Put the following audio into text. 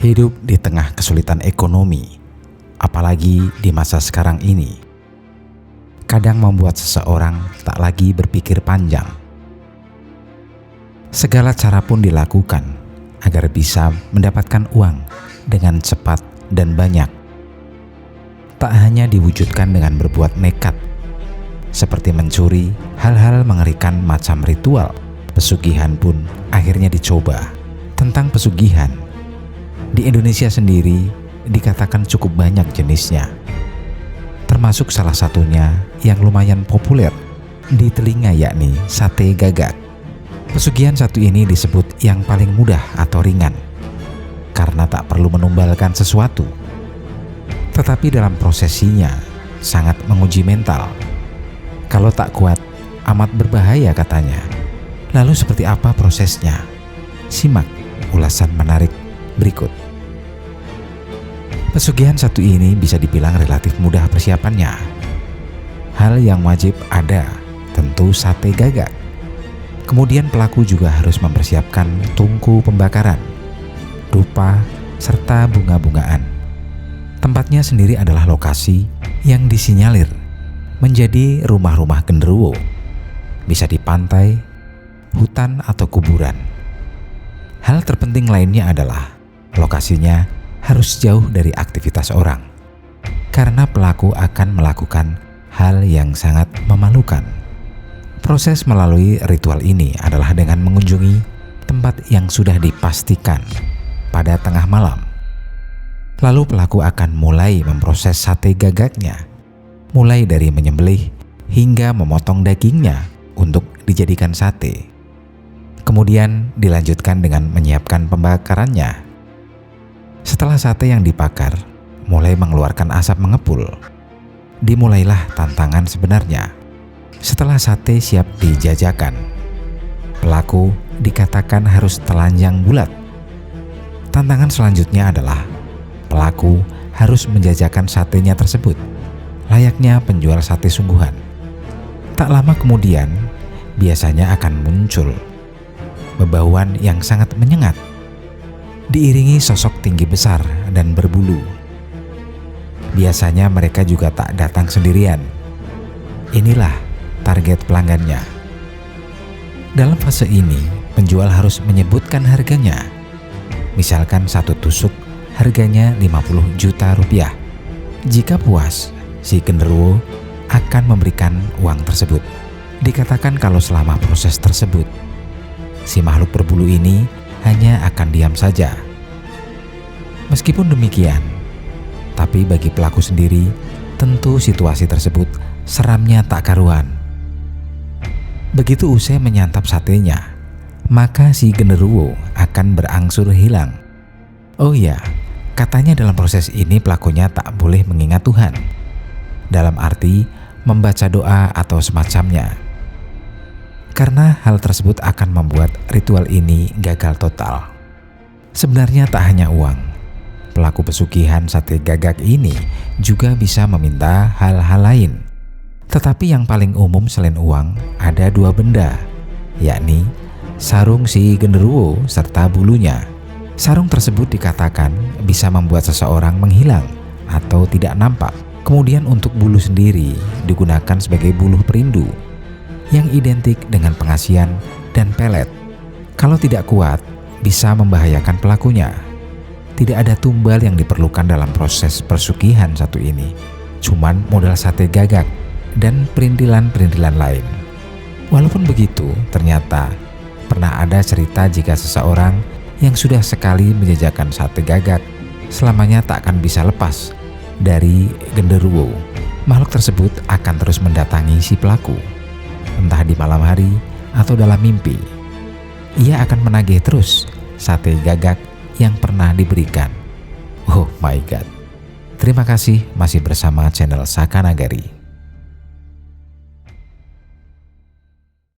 Hidup di tengah kesulitan ekonomi, apalagi di masa sekarang ini, kadang membuat seseorang tak lagi berpikir panjang. Segala cara pun dilakukan agar bisa mendapatkan uang dengan cepat dan banyak. Tak hanya diwujudkan dengan berbuat nekat, seperti mencuri, hal-hal mengerikan macam ritual pesugihan pun akhirnya dicoba. Tentang pesugihan, di Indonesia sendiri dikatakan cukup banyak jenisnya, termasuk salah satunya yang lumayan populer di telinga, yakni sate gagak. Pesugihan satu ini disebut yang paling mudah atau ringan karena tak perlu menumbalkan sesuatu, tetapi dalam prosesinya sangat menguji mental. Kalau tak kuat, amat berbahaya katanya. Lalu seperti apa prosesnya? Simak ulasan menarik berikut. Pesugihan satu ini bisa dibilang relatif mudah persiapannya. Hal yang wajib ada tentu sate gagak. Kemudian pelaku juga harus mempersiapkan tungku pembakaran, dupa, serta bunga-bungaan. Tempatnya sendiri adalah lokasi yang disinyalir menjadi rumah-rumah genderuwo. Bisa di pantai, hutan, atau kuburan. Hal terpenting lainnya adalah lokasinya harus jauh dari aktivitas orang, karena pelaku akan melakukan hal yang sangat memalukan. Proses melalui ritual ini adalah dengan mengunjungi tempat yang sudah dipastikan pada tengah malam. Lalu pelaku akan mulai memproses sate gagaknya, mulai dari menyembelih hingga memotong dagingnya untuk dijadikan sate. Kemudian dilanjutkan dengan menyiapkan pembakarannya. Setelah sate yang dibakar mulai mengeluarkan asap mengepul, dimulailah tantangan sebenarnya. Setelah sate siap dijajakan, pelaku dikatakan harus telanjang bulat. Tantangan selanjutnya adalah pelaku harus menjajakan satenya tersebut layaknya penjual sate sungguhan. Tak lama kemudian, biasanya akan muncul bebauan yang sangat menyengat, diiringi sosok tinggi besar dan berbulu. Biasanya mereka juga tak datang sendirian. Inilah target pelanggannya. Dalam fase ini, penjual harus menyebutkan harganya. Misalkan satu tusuk harganya 50 juta rupiah. Jika puas, si genderuwo akan memberikan uang tersebut. Dikatakan kalau selama proses tersebut, si makhluk berbulu ini hanya akan diam saja. Meskipun demikian, tapi bagi pelaku sendiri, tentu situasi tersebut seramnya tak karuan. Begitu usai menyantap satenya, maka si genderuwo akan berangsur hilang. Oh iya, katanya dalam proses ini pelakunya tak boleh mengingat Tuhan, dalam arti membaca doa atau semacamnya, karena hal tersebut akan membuat ritual ini gagal total. Sebenarnya tak hanya uang, pelaku pesugihan sate gagak ini juga bisa meminta hal-hal lain. Tetapi yang paling umum selain uang ada dua benda, yakni sarung si genderuwo serta bulunya. Sarung tersebut dikatakan bisa membuat seseorang menghilang atau tidak nampak. Kemudian untuk bulu sendiri digunakan sebagai buluh perindu yang identik dengan pengasian dan pelet. Kalau tidak kuat, bisa membahayakan pelakunya. Tidak ada tumbal yang diperlukan dalam proses persugihan satu ini, cuman modal sate gagak dan perintilan-perintilan lain. Walaupun begitu, ternyata pernah ada cerita jika seseorang yang sudah sekali menjajakan sate gagak selamanya tak akan bisa lepas dari genderuwo. Makhluk tersebut akan terus mendatangi si pelaku, entah di malam hari atau dalam mimpi. Ia akan menagih terus sate gagak yang pernah diberikan. Oh my god. Terima kasih masih bersama channel Saka Nagari.